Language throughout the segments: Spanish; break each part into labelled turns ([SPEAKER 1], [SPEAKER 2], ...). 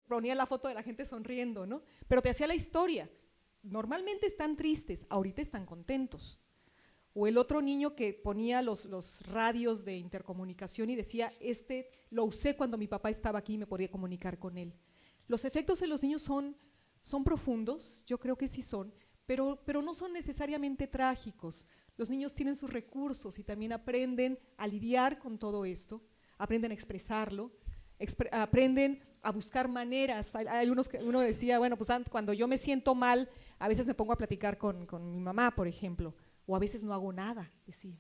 [SPEAKER 1] ponía la foto de la gente sonriendo, ¿no? Pero te hacía la historia. Normalmente están tristes, ahorita están contentos. O el otro niño que ponía los radios de intercomunicación y decía, lo usé cuando mi papá estaba aquí y me podía comunicar con él. Los efectos en los niños son profundos, yo creo que sí son, pero no son necesariamente trágicos. Los niños tienen sus recursos y también aprenden a lidiar con todo esto, aprenden a expresarlo, aprenden a buscar maneras. Hay unos que uno decía, bueno, pues cuando yo me siento mal, a veces me pongo a platicar con mi mamá, por ejemplo, o a veces no hago nada, decía.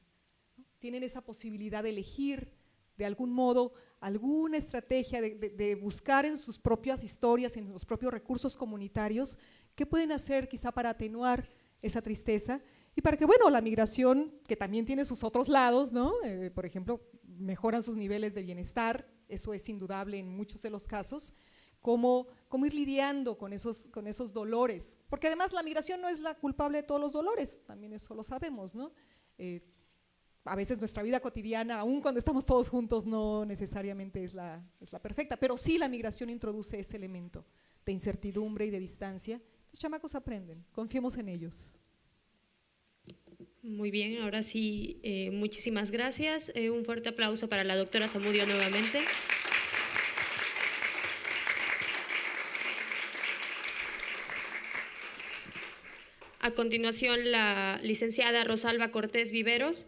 [SPEAKER 1] Tienen esa posibilidad de elegir de algún modo alguna estrategia de buscar en sus propias historias, en los propios recursos comunitarios, qué pueden hacer quizá para atenuar esa tristeza y para que, bueno, la migración, que también tiene sus otros lados, ¿no? Por ejemplo, mejoran sus niveles de bienestar, eso es indudable en muchos de los casos, cómo ir lidiando con esos dolores, porque además la migración no es la culpable de todos los dolores, también eso lo sabemos, ¿no? A veces nuestra vida cotidiana, aun cuando estamos todos juntos, no necesariamente es la perfecta, pero sí la migración introduce ese elemento de incertidumbre y de distancia. Los chamacos aprenden, confiemos en ellos.
[SPEAKER 2] Muy bien, ahora sí, muchísimas gracias. Un fuerte aplauso para la doctora Zamudio nuevamente. A continuación, la licenciada Rosalba Cortés Viveros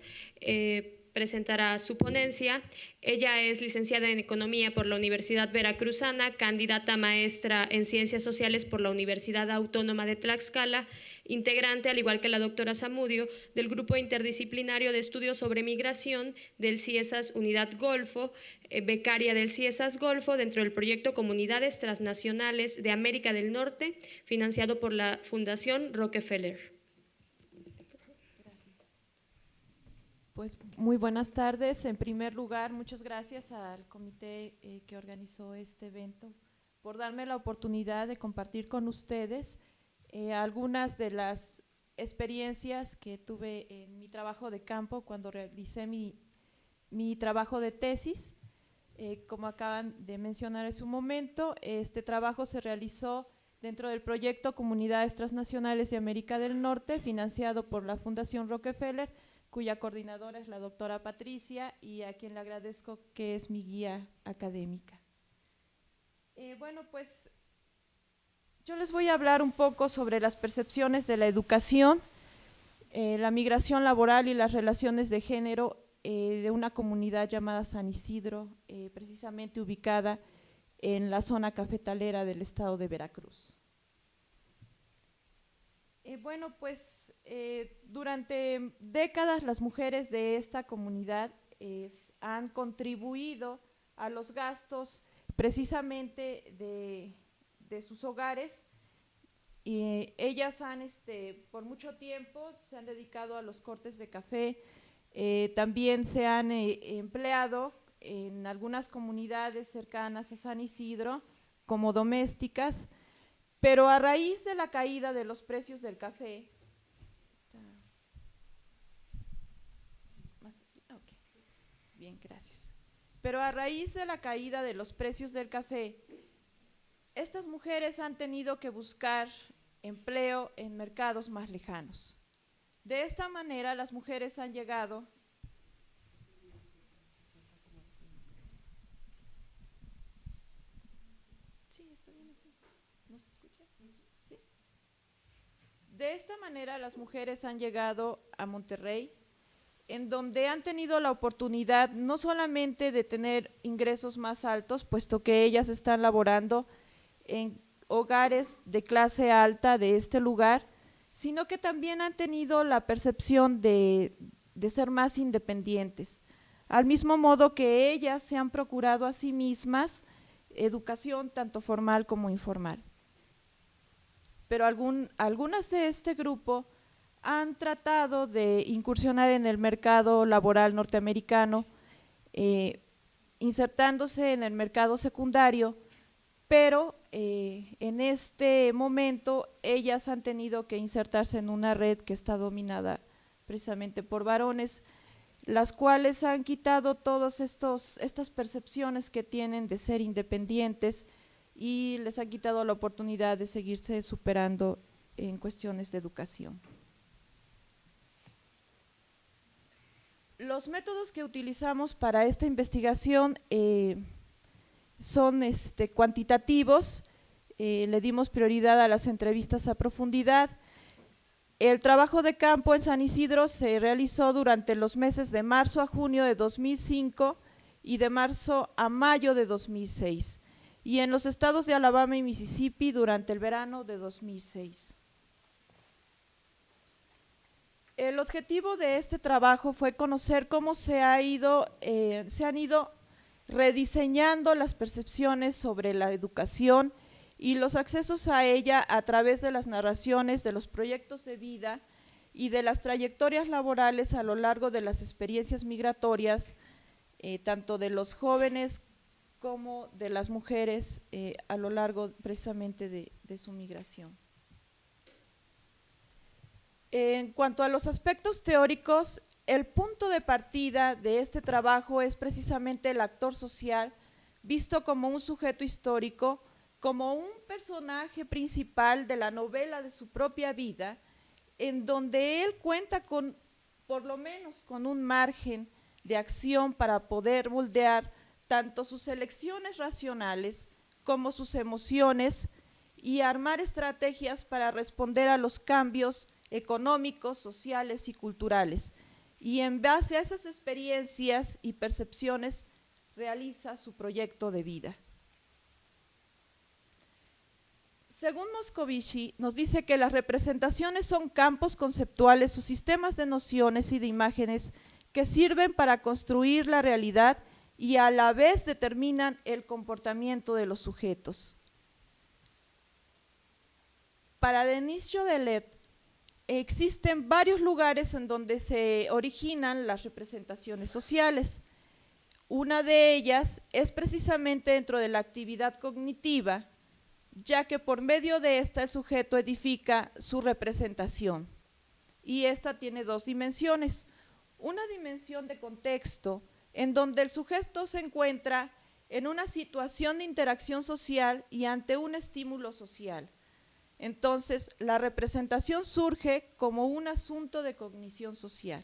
[SPEAKER 2] presentará su ponencia. Ella es licenciada en Economía por la Universidad Veracruzana, candidata a maestra en Ciencias Sociales por la Universidad Autónoma de Tlaxcala, integrante, al igual que la doctora Zamudio, del Grupo Interdisciplinario de Estudios sobre Migración del CIESAS Unidad Golfo, becaria del CIESAS Golfo dentro del proyecto Comunidades Transnacionales de América del Norte, financiado por la Fundación Rockefeller.
[SPEAKER 3] Pues muy buenas tardes. En primer lugar, muchas gracias al comité que organizó este evento por darme la oportunidad de compartir con ustedes algunas de las experiencias que tuve en mi trabajo de campo cuando realicé mi trabajo de tesis. Como acaban de mencionar en su momento, este trabajo se realizó dentro del proyecto Comunidades Transnacionales de América del Norte, financiado por la Fundación Rockefeller, cuya coordinadora es la doctora Patricia y a quien le agradezco que es mi guía académica. Bueno, pues yo les voy a hablar un poco sobre las percepciones de la educación, la migración laboral y las relaciones de género de una comunidad llamada San Isidro, precisamente ubicada en la zona cafetalera del estado de Veracruz. Bueno, pues durante décadas las mujeres de esta comunidad han contribuido a los gastos precisamente de sus hogares y ellas han, por mucho tiempo se han dedicado a los cortes de café, también se han empleado en algunas comunidades cercanas a San Isidro como domésticas. Pero a raíz de la caída de los precios del café, bien, gracias. Pero a raíz de la caída de los precios del café, estas mujeres han tenido que buscar empleo en mercados más lejanos. De esta manera, las mujeres han llegado ¿no se escucha? ¿Sí? De esta manera las mujeres han llegado a Monterrey, en donde han tenido la oportunidad no solamente de tener ingresos más altos, puesto que ellas están laborando en hogares de clase alta de este lugar, sino que también han tenido la percepción de ser más independientes, al mismo modo que ellas se han procurado a sí mismas educación tanto formal como informal. Pero algunas de este grupo han tratado de incursionar en el mercado laboral norteamericano, insertándose en el mercado secundario, pero en este momento ellas han tenido que insertarse en una red que está dominada precisamente por varones, las cuales han quitado todas estas percepciones que tienen de ser independientes y les ha quitado la oportunidad de seguirse superando en cuestiones de educación. Los métodos que utilizamos para esta investigación son cuantitativos, le dimos prioridad a las entrevistas a profundidad. El trabajo de campo en San Isidro se realizó durante los meses de marzo a junio de 2005 y de marzo a mayo de 2006, y en los estados de Alabama y Mississippi durante el verano de 2006. El objetivo de este trabajo fue conocer cómo se han ido rediseñando las percepciones sobre la educación y los accesos a ella a través de las narraciones de los proyectos de vida y de las trayectorias laborales a lo largo de las experiencias migratorias, tanto de los jóvenes como de las mujeres a lo largo precisamente de su migración. En cuanto a los aspectos teóricos, el punto de partida de este trabajo es precisamente el actor social, visto como un sujeto histórico, como un personaje principal de la novela de su propia vida, en donde él cuenta con, por lo menos con un margen de acción para poder moldear tanto sus elecciones racionales como sus emociones y armar estrategias para responder a los cambios económicos, sociales y culturales. Y en base a esas experiencias y percepciones realiza su proyecto de vida. Según Moscovici, nos dice que las representaciones son campos conceptuales o sistemas de nociones y de imágenes que sirven para construir la realidad y a la vez determinan el comportamiento de los sujetos. Para Denis Jodelet, existen varios lugares en donde se originan las representaciones sociales. Una de ellas es precisamente dentro de la actividad cognitiva, ya que por medio de esta el sujeto edifica su representación. Y esta tiene dos dimensiones. Una dimensión de contexto, en donde el sujeto se encuentra en una situación de interacción social y ante un estímulo social. Entonces, la representación surge como un asunto de cognición social.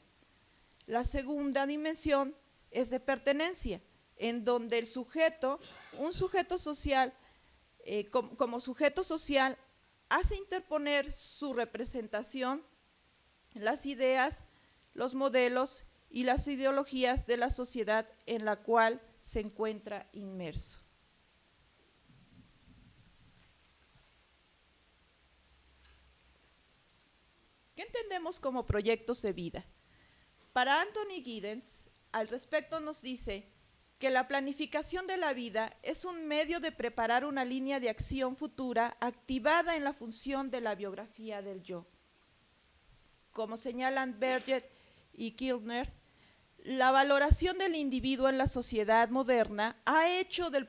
[SPEAKER 3] La segunda dimensión es de pertenencia, en donde el sujeto, un sujeto social, como sujeto social, hace interponer su representación, las ideas, los modelos y las ideologías de la sociedad en la cual se encuentra inmerso. ¿Qué entendemos como proyectos de vida? Para Anthony Giddens, al respecto nos dice que la planificación de la vida es un medio de preparar una línea de acción futura activada en la función de la biografía del yo. Como señalan Berger y Kilner, la valoración del individuo en la sociedad moderna ha hecho del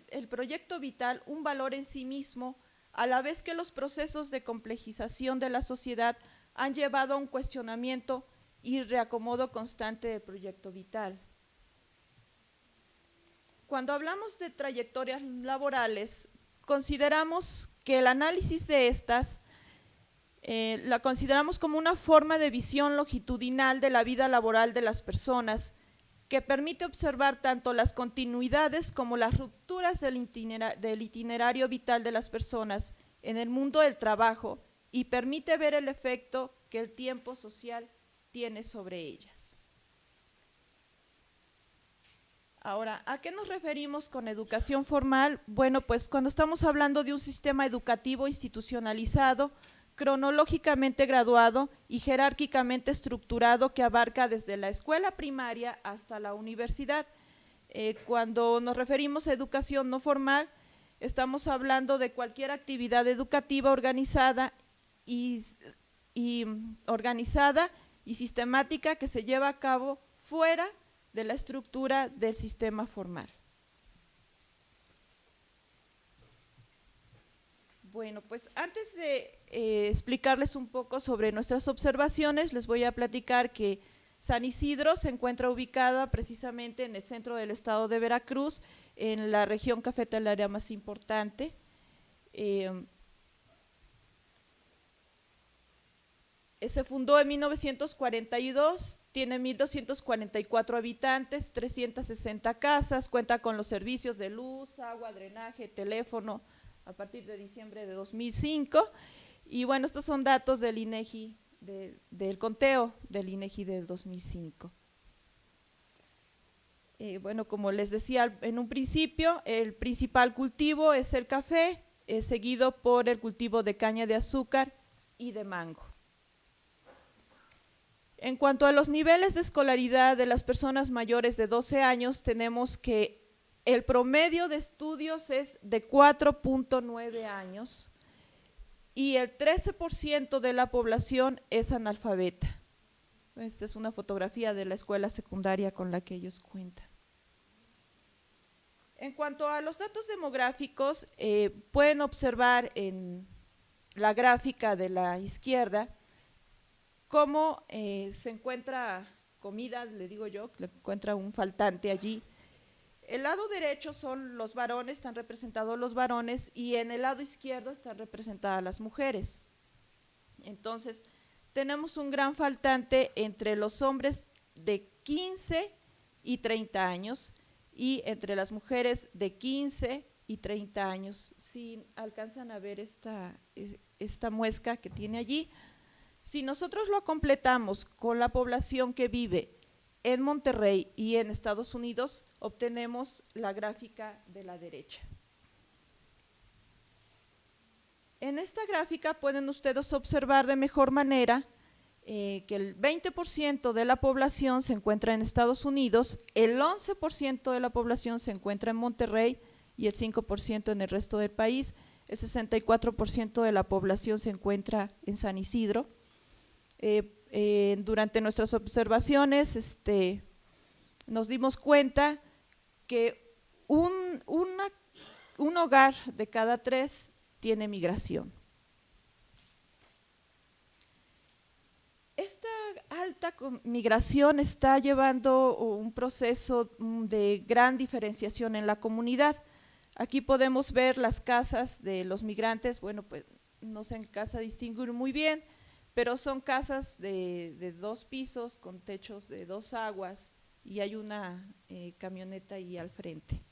[SPEAKER 3] el proyecto vital un valor en sí mismo, a la vez que los procesos de complejización de la sociedad han llevado a un cuestionamiento y reacomodo constante del proyecto vital. Cuando hablamos de trayectorias laborales, consideramos que el análisis de estas la consideramos como una forma de visión longitudinal de la vida laboral de las personas que permite observar tanto las continuidades como las rupturas del itinerario vital de las personas en el mundo del trabajo y permite ver el efecto que el tiempo social tiene sobre ellas. Ahora, ¿a qué nos referimos con educación formal? Bueno, pues cuando estamos hablando de un sistema educativo institucionalizado, cronológicamente graduado y jerárquicamente estructurado que abarca desde la escuela primaria hasta la universidad. Cuando nos referimos a educación no formal, estamos hablando de cualquier actividad educativa organizada y sistemática que se lleva a cabo fuera de la estructura del sistema formal. Bueno, pues antes de explicarles un poco sobre nuestras observaciones, les voy a platicar que San Isidro se encuentra ubicada precisamente en el centro del estado de Veracruz, en la región cafetalera más importante. Se fundó en 1942, tiene 1.244 habitantes, 360 casas, cuenta con los servicios de luz, agua, drenaje, teléfono a partir de diciembre de 2005. Y bueno, estos son datos del INEGI, del conteo del INEGI del 2005. Bueno, como les decía en un principio, el principal cultivo es el café, seguido por el cultivo de caña de azúcar y de mango. En cuanto a los niveles de escolaridad de las personas mayores de 12 años, tenemos que el promedio de estudios es de 4.9 años y el 13% de la población es analfabeta. Esta es una fotografía de la escuela secundaria con la que ellos cuentan. En cuanto a los datos demográficos, pueden observar en la gráfica de la izquierda cómo se encuentra comida, le digo yo, le encuentra un faltante allí. El lado derecho son los varones, están representados los varones, y en el lado izquierdo están representadas las mujeres. Entonces, tenemos un gran faltante entre los hombres de 15 y 30 años y entre las mujeres de 15 y 30 años. Si alcanzan a ver esta muesca que tiene allí, si nosotros lo completamos con la población que vive en Monterrey y en Estados Unidos, obtenemos la gráfica de la derecha. En esta gráfica pueden ustedes observar de mejor manera que el 20% de la población se encuentra en Estados Unidos, el 11% de la población se encuentra en Monterrey y el 5% en el resto del país, el 64% de la población se encuentra en San Isidro. Durante nuestras observaciones nos dimos cuenta que un hogar de cada 3 tiene migración. Esta alta migración está llevando un proceso de gran diferenciación en la comunidad. Aquí podemos ver las casas de los migrantes, bueno, pues no se alcanza a distinguir muy bien, pero son casas de 2 pisos con techos de 2 aguas y hay una camioneta ahí al frente.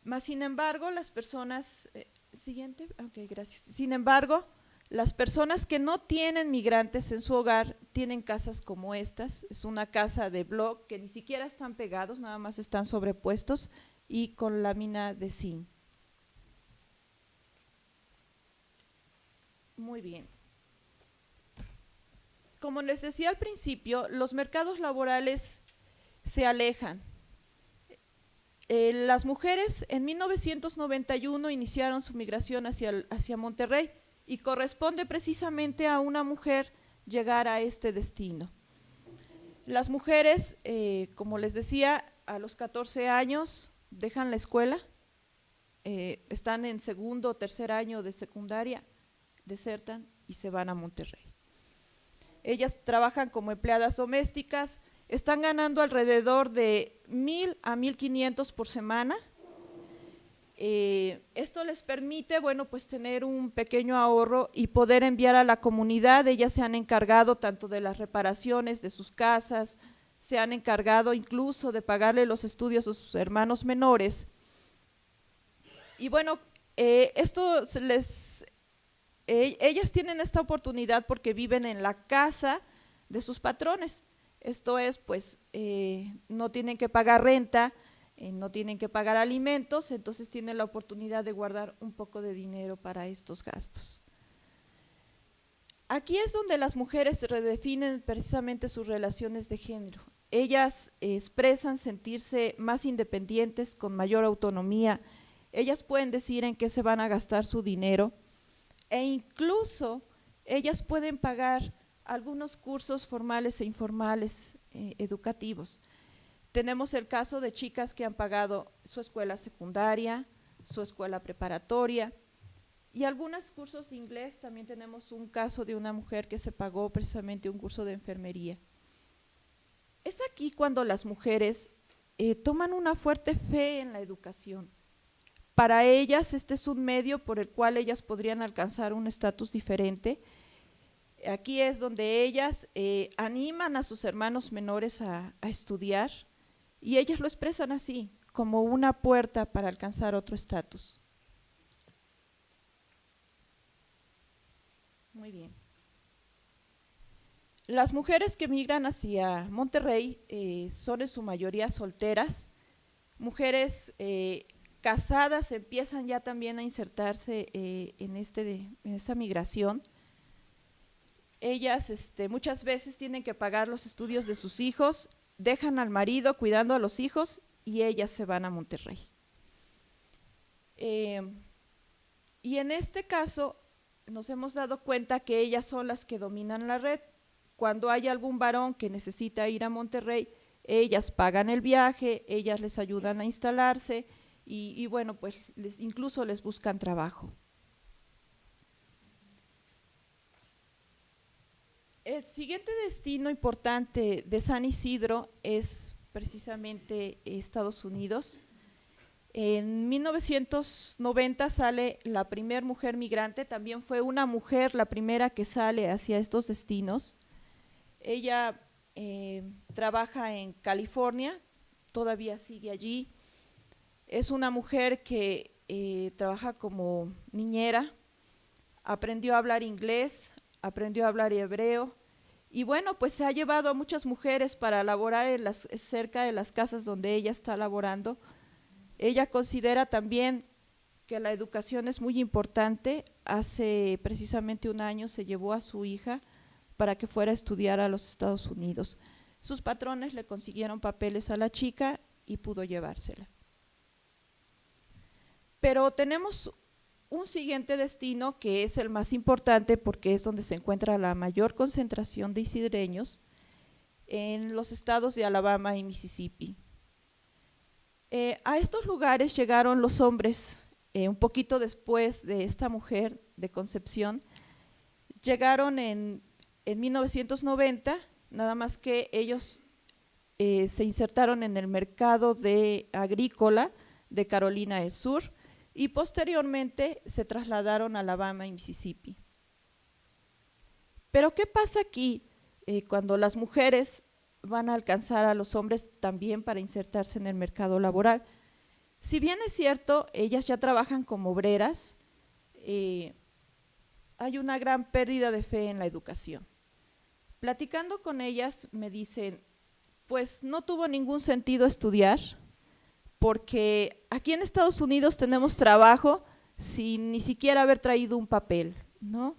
[SPEAKER 3] Mas, sin embargo, las personas, siguiente, ok, gracias. Sin embargo, las personas que no tienen migrantes en su hogar tienen casas como estas. Es una casa de bloc que ni siquiera están pegados, nada más están sobrepuestos y con lámina de zinc. Muy bien. Como les decía al principio, los mercados laborales se alejan. Las mujeres en 1991 iniciaron su migración hacia Monterrey y corresponde precisamente a una mujer llegar a este destino. Las mujeres, como les decía, a los 14 años dejan la escuela, están en segundo o tercer año de secundaria, desertan y se van a Monterrey. Ellas trabajan como empleadas domésticas, están ganando alrededor de 1,000 a 1,500 por semana. Esto les permite, bueno, pues tener un pequeño ahorro y poder enviar a la comunidad. Ellas se han encargado tanto de las reparaciones de sus casas, se han encargado incluso de pagarle los estudios a sus hermanos menores. Y bueno, ellas tienen esta oportunidad porque viven en la casa de sus patrones. Esto es, pues, no tienen que pagar renta, no tienen que pagar alimentos, entonces tienen la oportunidad de guardar un poco de dinero para estos gastos. Aquí es donde las mujeres redefinen precisamente sus relaciones de género. Ellas expresan sentirse más independientes, con mayor autonomía. Ellas pueden decir en qué se van a gastar su dinero e incluso ellas pueden pagar algunos cursos formales e informales educativos. Tenemos el caso de chicas que han pagado su escuela secundaria, su escuela preparatoria y algunos cursos de inglés. También tenemos un caso de una mujer que se pagó precisamente un curso de enfermería. Es aquí cuando las mujeres toman una fuerte fe en la educación. Para ellas este es un medio por el cual ellas podrían alcanzar un estatus diferente. Aquí es donde ellas animan a sus hermanos menores a estudiar, y ellas lo expresan así, como una puerta para alcanzar otro estatus. Muy bien. Las mujeres que migran hacia Monterrey son en su mayoría solteras, mujeres casadas empiezan ya también a insertarse en esta migración. Ellas muchas veces tienen que pagar los estudios de sus hijos, dejan al marido cuidando a los hijos y ellas se van a Monterrey. Y en este caso nos hemos dado cuenta que ellas son las que dominan la red. Cuando hay algún varón que necesita ir a Monterrey, ellas pagan el viaje, ellas les ayudan a instalarse y bueno, pues incluso les buscan trabajo. El siguiente destino importante de San Isidro es precisamente Estados Unidos. En 1990 sale la primera mujer migrante, también fue una mujer la primera que sale hacia estos destinos. Ella trabaja en California, todavía sigue allí. Es una mujer que trabaja como niñera, aprendió a hablar inglés, aprendió a hablar hebreo y bueno, pues se ha llevado a muchas mujeres para laborar cerca de las casas donde ella está laborando. Ella considera también que la educación es muy importante. Hace precisamente un año se llevó a su hija para que fuera a estudiar a los Estados Unidos. Sus patrones le consiguieron papeles a la chica y pudo llevársela. Pero tenemos un siguiente destino que es el más importante porque es donde se encuentra la mayor concentración de isidreños, en los estados de Alabama y Mississippi. A estos lugares llegaron los hombres un poquito después de esta mujer de Concepción. Llegaron en 1990, nada más que ellos se insertaron en el mercado agrícola de Carolina del Sur y posteriormente se trasladaron a Alabama y Mississippi. Pero ¿qué pasa aquí cuando las mujeres van a alcanzar a los hombres también para insertarse en el mercado laboral? Si bien es cierto, ellas ya trabajan como obreras, hay una gran pérdida de fe en la educación. Platicando con ellas me dicen, pues no tuvo ningún sentido estudiar, porque aquí en Estados Unidos tenemos trabajo sin ni siquiera haber traído un papel, ¿no?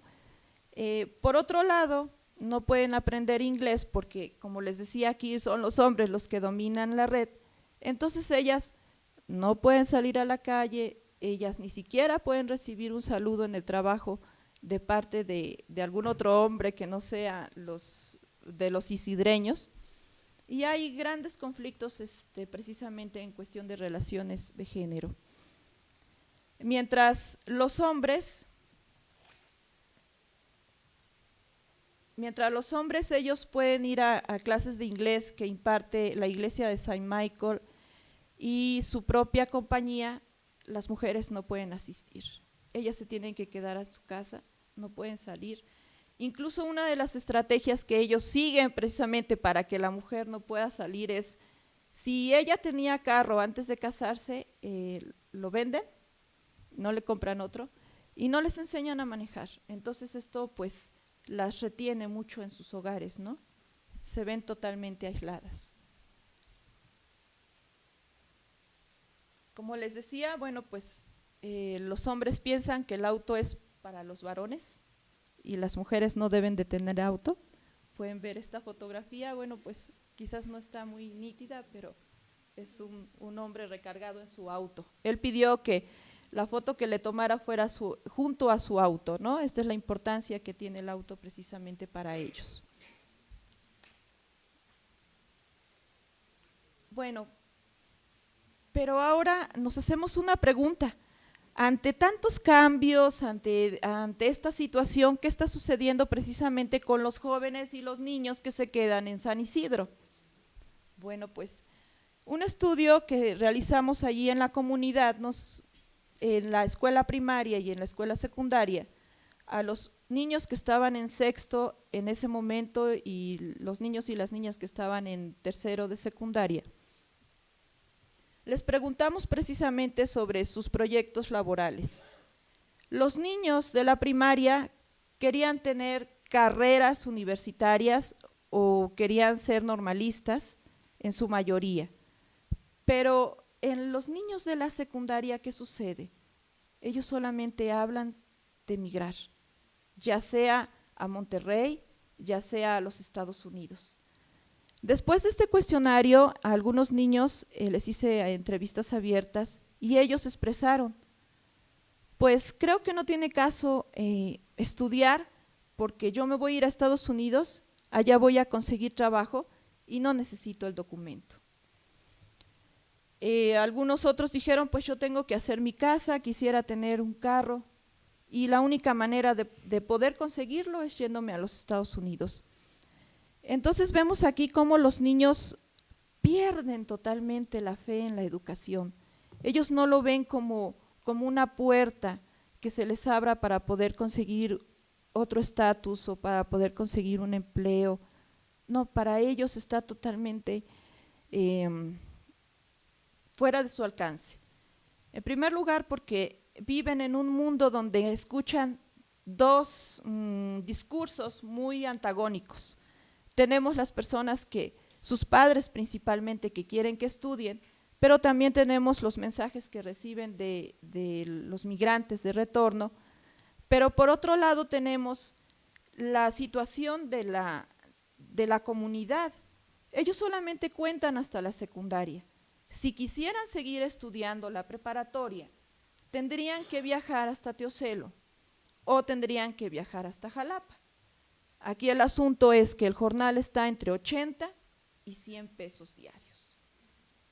[SPEAKER 3] Por otro lado, no pueden aprender inglés porque, como les decía, aquí son los hombres los que dominan la red, entonces ellas no pueden salir a la calle, ellas ni siquiera pueden recibir un saludo en el trabajo de parte de algún otro hombre que no sea de los isidreños, y hay grandes conflictos precisamente en cuestión de relaciones de género. Mientras los hombres ellos pueden ir a clases de inglés que imparte la iglesia de Saint Michael y su propia compañía, las mujeres no pueden asistir. Ellas se tienen que quedar en su casa, no pueden salir. Incluso una de las estrategias que ellos siguen precisamente para que la mujer no pueda salir es, si ella tenía carro antes de casarse, lo venden, no le compran otro y no les enseñan a manejar. Entonces esto pues las retiene mucho en sus hogares, ¿no? Se ven totalmente aisladas. Como les decía, bueno, pues los hombres piensan que el auto es para los varones y las mujeres no deben de tener auto. Pueden ver esta fotografía, bueno, pues quizás no está muy nítida, pero es un hombre recargado en su auto. Él pidió que la foto que le tomara fuera junto a su auto, ¿no? Esta es la importancia que tiene el auto precisamente para ellos. Bueno, pero ahora nos hacemos una pregunta. Ante tantos cambios, ante esta situación, ¿qué está sucediendo precisamente con los jóvenes y los niños que se quedan en San Isidro? Bueno, pues Un estudio que realizamos allí en la comunidad, en la escuela primaria y en la escuela secundaria, a los niños que estaban en sexto en ese momento y los niños y las niñas que estaban en tercero de secundaria, les preguntamos precisamente sobre sus proyectos laborales. Los niños de la primaria querían tener carreras universitarias o querían ser normalistas en su mayoría, pero en los niños de la secundaria, ¿qué sucede? Ellos solamente hablan de emigrar, ya sea a Monterrey, ya sea a los Estados Unidos. Después de este cuestionario, a algunos niños les hice entrevistas abiertas y ellos expresaron, pues creo que no tiene caso estudiar porque yo me voy a ir a Estados Unidos, allá voy a conseguir trabajo y no necesito el documento. Algunos otros dijeron, pues yo tengo que hacer mi casa, quisiera tener un carro y la única manera de poder conseguirlo es yéndome a los Estados Unidos. Entonces vemos aquí cómo los niños pierden totalmente la fe en la educación. Ellos no lo ven como una puerta que se les abra para poder conseguir otro estatus o para poder conseguir un empleo. No, para ellos está totalmente fuera de su alcance. En primer lugar, porque viven en un mundo donde escuchan dos discursos muy antagónicos. Tenemos las personas que, sus padres principalmente, que quieren que estudien, pero también tenemos los mensajes que reciben de los migrantes de retorno, pero por otro lado tenemos la situación de la comunidad. Ellos solamente cuentan hasta la secundaria. Si quisieran seguir estudiando la preparatoria, tendrían que viajar hasta Teocelo o tendrían que viajar hasta Jalapa. Aquí el asunto es que el jornal está entre 80 y 100 pesos diarios.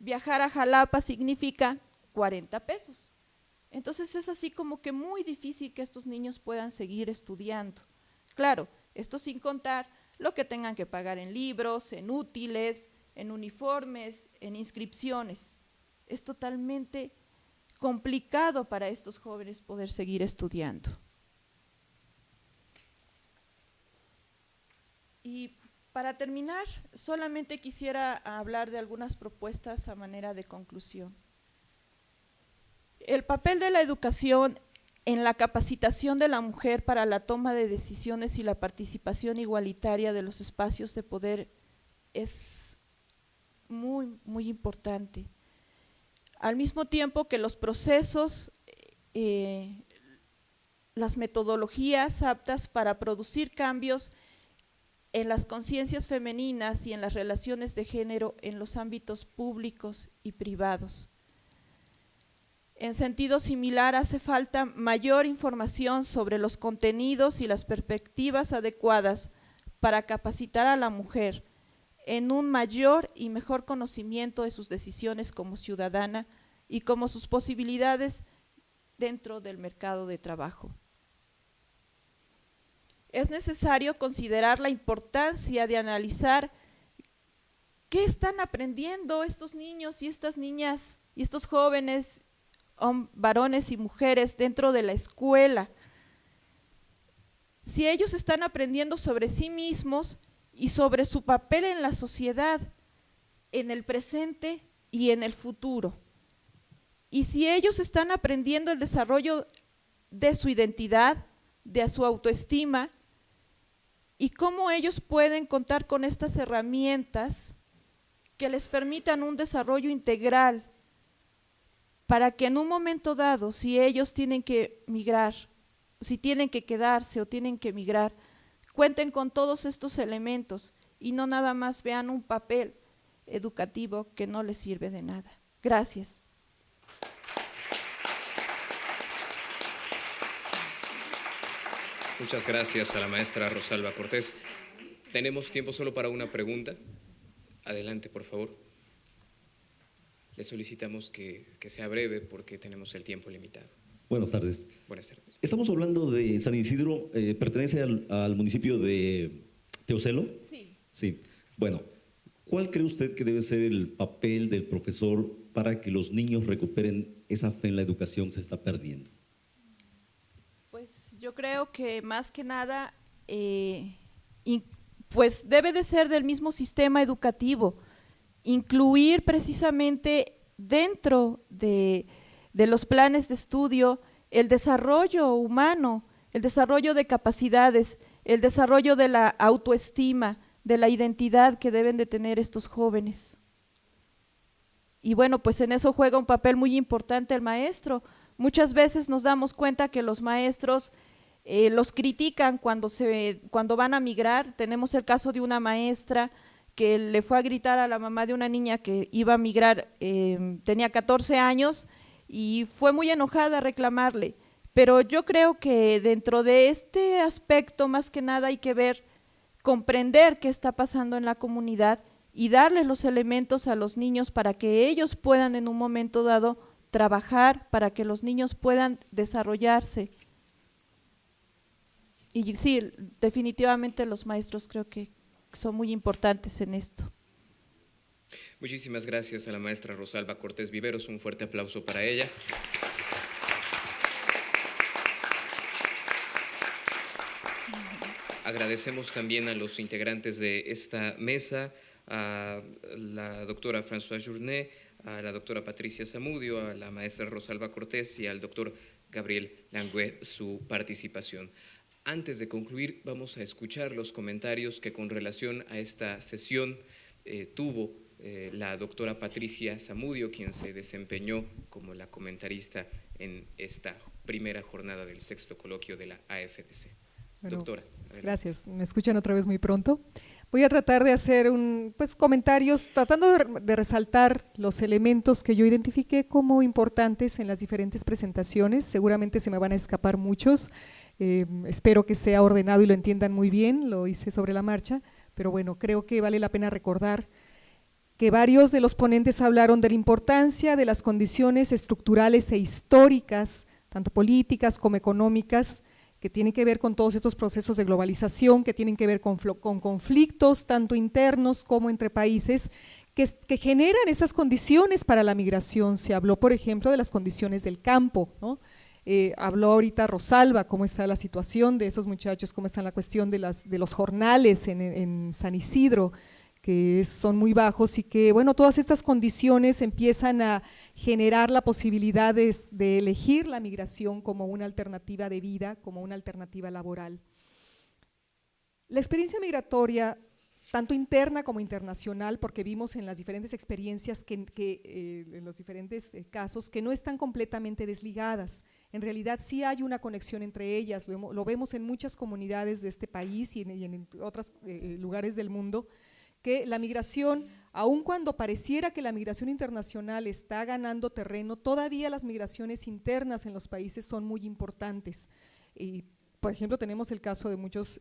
[SPEAKER 3] Viajar a Jalapa significa 40 pesos. Entonces es así como que muy difícil que estos niños puedan seguir estudiando. Claro, esto sin contar lo que tengan que pagar en libros, en útiles, en uniformes, en inscripciones. Es totalmente complicado para estos jóvenes poder seguir estudiando. Y para terminar, solamente quisiera hablar de algunas propuestas a manera de conclusión. El papel de la educación en la capacitación de la mujer para la toma de decisiones y la participación igualitaria de los espacios de poder es muy, muy importante. Al mismo tiempo que los procesos, las metodologías aptas para producir cambios en las conciencias femeninas y en las relaciones de género en los ámbitos públicos y privados. En sentido similar, hace falta mayor información sobre los contenidos y las perspectivas adecuadas para capacitar a la mujer en un mayor y mejor conocimiento de sus decisiones como ciudadana y como sus posibilidades dentro del mercado de trabajo. Es necesario considerar la importancia de analizar qué están aprendiendo estos niños y estas niñas y estos jóvenes, varones y mujeres dentro de la escuela. Si ellos están aprendiendo sobre sí mismos y sobre su papel en la sociedad, en el presente y en el futuro. Y si ellos están aprendiendo el desarrollo de su identidad, de su autoestima, y cómo ellos pueden contar con estas herramientas que les permitan un desarrollo integral para que en un momento dado, si ellos tienen que migrar, si tienen que quedarse o tienen que migrar, cuenten con todos estos elementos y no nada más vean un papel educativo que no les sirve de nada. Gracias.
[SPEAKER 4] Muchas gracias a la maestra Rosalba Cortés. Tenemos tiempo solo para una pregunta. Adelante, por favor. Le solicitamos que sea breve porque tenemos el tiempo limitado.
[SPEAKER 5] Buenas tardes.
[SPEAKER 4] Buenas tardes.
[SPEAKER 5] Estamos hablando de San Isidro, ¿pertenece al municipio de Teocelo?
[SPEAKER 3] Sí.
[SPEAKER 5] Sí. Bueno, ¿cuál cree usted que debe ser el papel del profesor para que los niños recuperen esa fe en la educación que se está perdiendo?
[SPEAKER 3] Pues yo creo que más que nada, pues debe de ser del mismo sistema educativo, incluir precisamente dentro de los planes de estudio el desarrollo humano, el desarrollo de capacidades, el desarrollo de la autoestima, de la identidad que deben de tener estos jóvenes. Y bueno, pues en eso juega un papel muy importante el maestro. Muchas veces nos damos cuenta que los maestros los critican cuando van a migrar. Tenemos el caso de una maestra que le fue a gritar a la mamá de una niña que iba a migrar, tenía 14 años y fue muy enojada a reclamarle. Pero yo creo que dentro de este aspecto más que nada hay que ver, comprender qué está pasando en la comunidad y darles los elementos a los niños para que ellos puedan en un momento dado trabajar, para que los niños puedan desarrollarse. Y sí, definitivamente los maestros creo que son muy importantes en esto.
[SPEAKER 4] Muchísimas gracias a la maestra Rosalba Cortés Viveros, un fuerte aplauso para ella. Agradecemos también a los integrantes de esta mesa, a la doctora Françoise Journet, a la doctora Patricia Zamudio, a la maestra Rosalba Cortés y al doctor Gabriel Langüe su participación. Antes de concluir, vamos a escuchar los comentarios que con relación a esta sesión tuvo la doctora Patricia Zamudio, quien se desempeñó como la comentarista en esta primera jornada del 6º coloquio de la AFDC.
[SPEAKER 1] Bueno,
[SPEAKER 4] doctora. Adelante.
[SPEAKER 1] Gracias, me escuchan otra vez muy pronto. Voy a tratar de hacer comentarios tratando de resaltar los elementos que yo identifiqué como importantes en las diferentes presentaciones. Seguramente se me van a escapar muchos, espero que sea ordenado y lo entiendan muy bien, lo hice sobre la marcha, pero bueno, creo que vale la pena recordar que varios de los ponentes hablaron de la importancia de las condiciones estructurales e históricas, tanto políticas como económicas, que tienen que ver con todos estos procesos de globalización, que tienen que ver con conflictos tanto internos como entre países, que generan esas condiciones para la migración. Se habló, por ejemplo, de las condiciones del campo, ¿no? Habló ahorita Rosalba, cómo está la situación de esos muchachos, cómo está la cuestión de los jornales en San Isidro, que son muy bajos y que, bueno, todas estas condiciones empiezan a generar la posibilidad de elegir la migración como una alternativa de vida, como una alternativa laboral. La experiencia migratoria, tanto interna como internacional, porque vimos en las diferentes experiencias, en los diferentes casos, que no están completamente desligadas. En realidad sí hay una conexión entre ellas, lo vemos en muchas comunidades de este país y en otros lugares del mundo, que la migración, aun cuando pareciera que la migración internacional está ganando terreno, todavía las migraciones internas en los países son muy importantes. Por ejemplo, tenemos el caso de muchos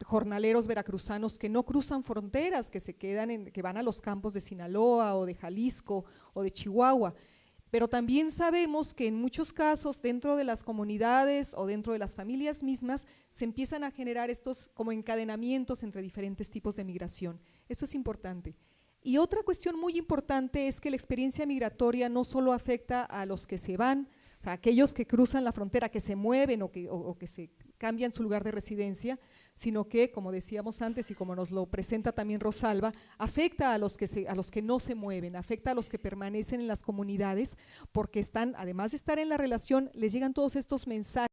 [SPEAKER 1] jornaleros veracruzanos que no cruzan fronteras, que se quedan que van a los campos de Sinaloa o de Jalisco o de Chihuahua. Pero también sabemos que en muchos casos dentro de las comunidades o dentro de las familias mismas se empiezan a generar estos como encadenamientos entre diferentes tipos de migración. Esto es importante. Y otra cuestión muy importante es que la experiencia migratoria no solo afecta a los que se van, o sea, aquellos que cruzan la frontera, que se mueven o que se cambian su lugar de residencia, sino que, como decíamos antes y como nos lo presenta también Rosalba, afecta a los que no se mueven, afecta a los que permanecen en las comunidades, porque además de estar en la relación, les llegan todos estos mensajes